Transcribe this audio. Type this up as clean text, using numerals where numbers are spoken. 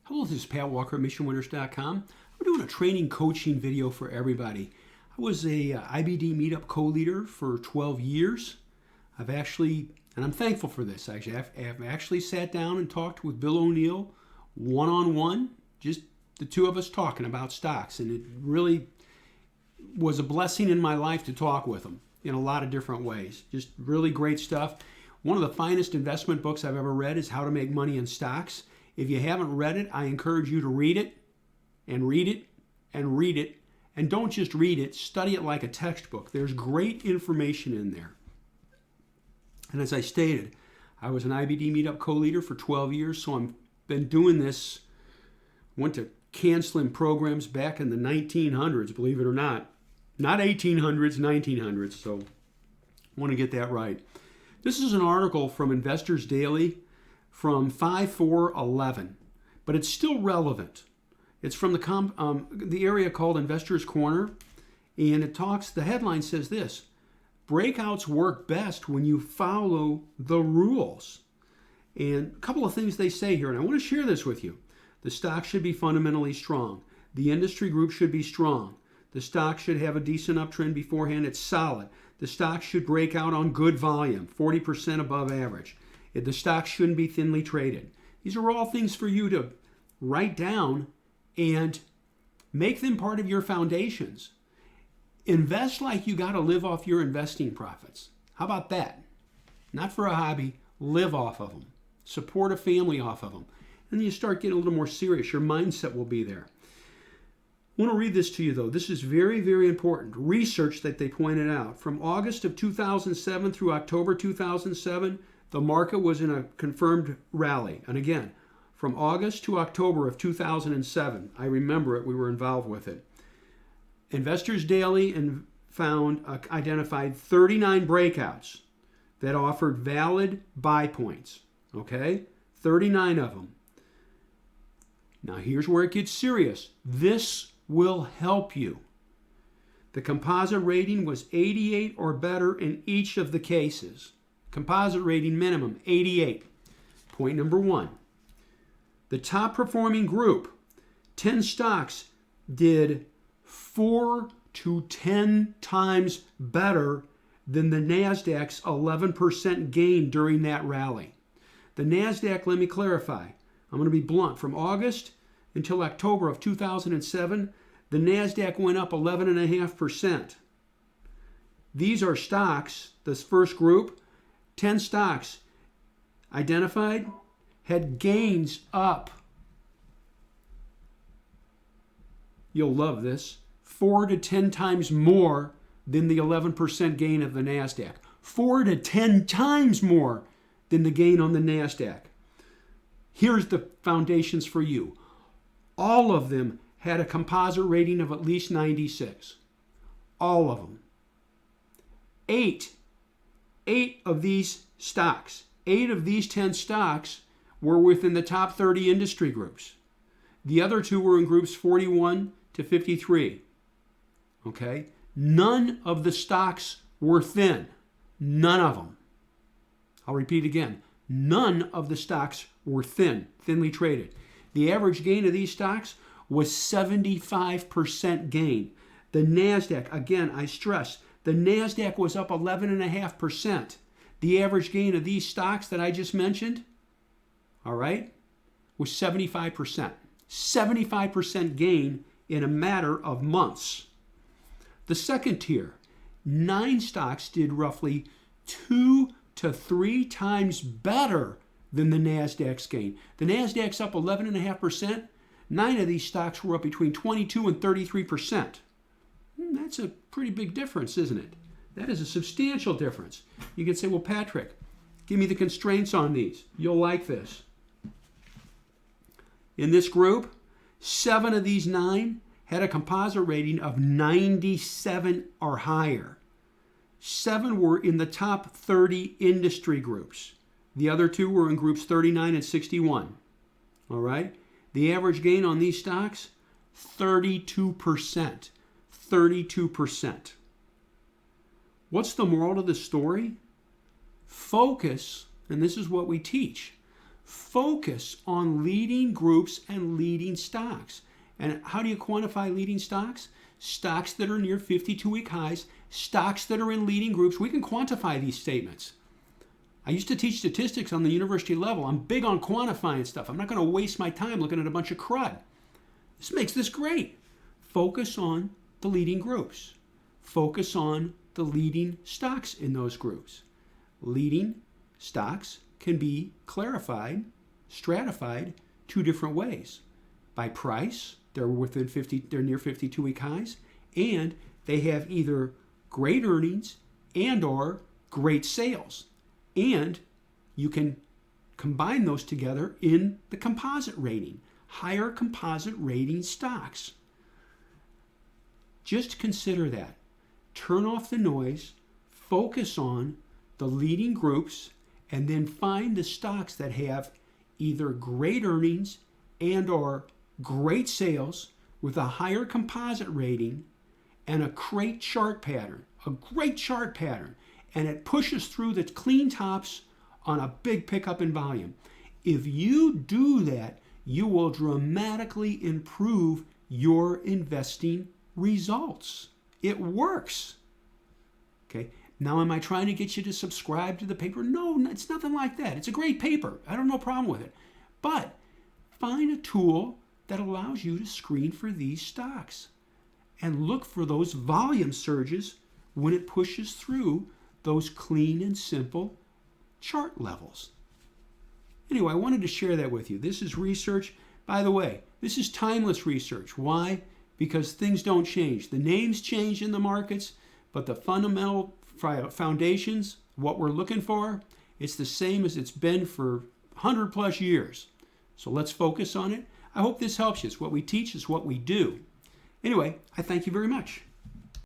Hello, this is Pat Walker at MissionWinners.com. I'm doing a training coaching video for everybody. I was a IBD meetup co-leader for 12 years. And I'm thankful for this. I've actually sat down and talked with Bill O'Neill one-on-one, just the two of us talking about stocks. And it really was a blessing in my life to talk with him in a lot of different ways. Just really great stuff. One of the finest investment books I've ever read is How to Make Money in Stocks. If you haven't read it, I encourage you to read it and read it and read it. And don't just read it, study it like a textbook. There's great information in there. And as I stated, I was an IBD meetup co-leader for 12 years, so I've been doing this. Went to canceling programs back in the 1900s, believe it or not. Not 1800s, 1900s, so I want to get that right. This is an article from Investors Daily from 5/4/11, but it's still relevant. It's from the area called Investors Corner, and the headline says this: breakouts work best when you follow the rules. And a couple of things they say here, and I want to share this with you. The stock should be fundamentally strong. The industry group should be strong. The stock should have a decent uptrend beforehand. It's solid. The stock should break out on good volume, 40% above average. The stock shouldn't be thinly traded. These are all things for you to write down and make them part of your foundations. Invest like you got to live off your investing profits. How about that? Not for a hobby, live off of them. Support a family off of them. And then you start getting a little more serious. Your mindset will be there. I want to read this to you, though. This is very, very important. Research that they pointed out. From August of 2007 through October 2007, the market was in a confirmed rally. And again, from August to October of 2007, I remember it, we were involved with it. Investors Daily identified 39 breakouts that offered valid buy points. Okay? 39 of them. Now here's where it gets serious. This will help you. The composite rating was 88 or better in each of the cases. Composite rating minimum, 88. Point number one. The top performing group, 10 stocks, did 4 to 10 times better than the NASDAQ's 11% gain during that rally. The NASDAQ, let me clarify. I'm going to be blunt. From August until October of 2007, the NASDAQ went up 11.5%. These are stocks, this first group, 10 stocks identified had gains up. You'll love this. 4 to 10 times more than the 11% gain of the NASDAQ. 4 to 10 times more than the gain on the NASDAQ. Here's the foundations for you. All of them had a composite rating of at least 96. All of them. Eight of these stocks, 8 of these 10 stocks were within the top 30 industry groups. The other 2 were in groups 41 to 53. Okay? None of the stocks were thin. None of them. I'll repeat again. None of the stocks were thinly traded. The average gain of these stocks was 75% gain. The NASDAQ, again, I stress, the NASDAQ was up 11.5%. The average gain of these stocks that I just mentioned, all right, was 75%. 75% gain in a matter of months. The second tier, 9 stocks did roughly 2 to 3 times better than the NASDAQ's gain. The NASDAQ's up 11.5%. 9 of these stocks were up between 22 and 33%. That's a pretty big difference, isn't it? That is a substantial difference. You can say, well, Patrick, give me the constraints on these. You'll like this. In this group, 7 of these 9 had a composite rating of 97 or higher. 7 were in the top 30 industry groups. The other 2 were in groups 39 and 61. All right? The average gain on these stocks, 32%. 32%. What's the moral of the story? Focus, and this is what we teach, Focus on leading groups and leading stocks. And how do you quantify leading stocks? Stocks that are near 52-week highs, stocks that are in leading groups. We can quantify these statements. I used to teach statistics on the university level. I'm big on quantifying stuff. I'm not going to waste my time looking at a bunch of crud. This makes this great. Focus on the leading groups. Focus on the leading stocks in those groups. Leading stocks can be clarified, stratified two different ways. By price, they're near 52-week highs, and they have either great earnings and or great sales. And you can combine those together in the composite rating, higher composite rating stocks. Just consider that. Turn off the noise, focus on the leading groups, and then find the stocks that have either great earnings and or great sales with a higher composite rating and a great chart pattern, and it pushes through the clean tops on a big pickup in volume. If you do that, you will dramatically improve your investing results. It works. Okay. Now, am I trying to get you to subscribe to the paper? No, it's nothing like that. It's a great paper. I don't have no problem with it. But find a tool that allows you to screen for these stocks and look for those volume surges when it pushes through those clean and simple chart levels. Anyway, I wanted to share that with you. This is research. By the way, this is timeless research. Why? Because things don't change. The names change in the markets, but the fundamental foundations, what we're looking for, it's the same as it's been for 100 plus years. So let's focus on it. I hope this helps you. It's what we teach, it's what we do. Anyway, I thank you very much.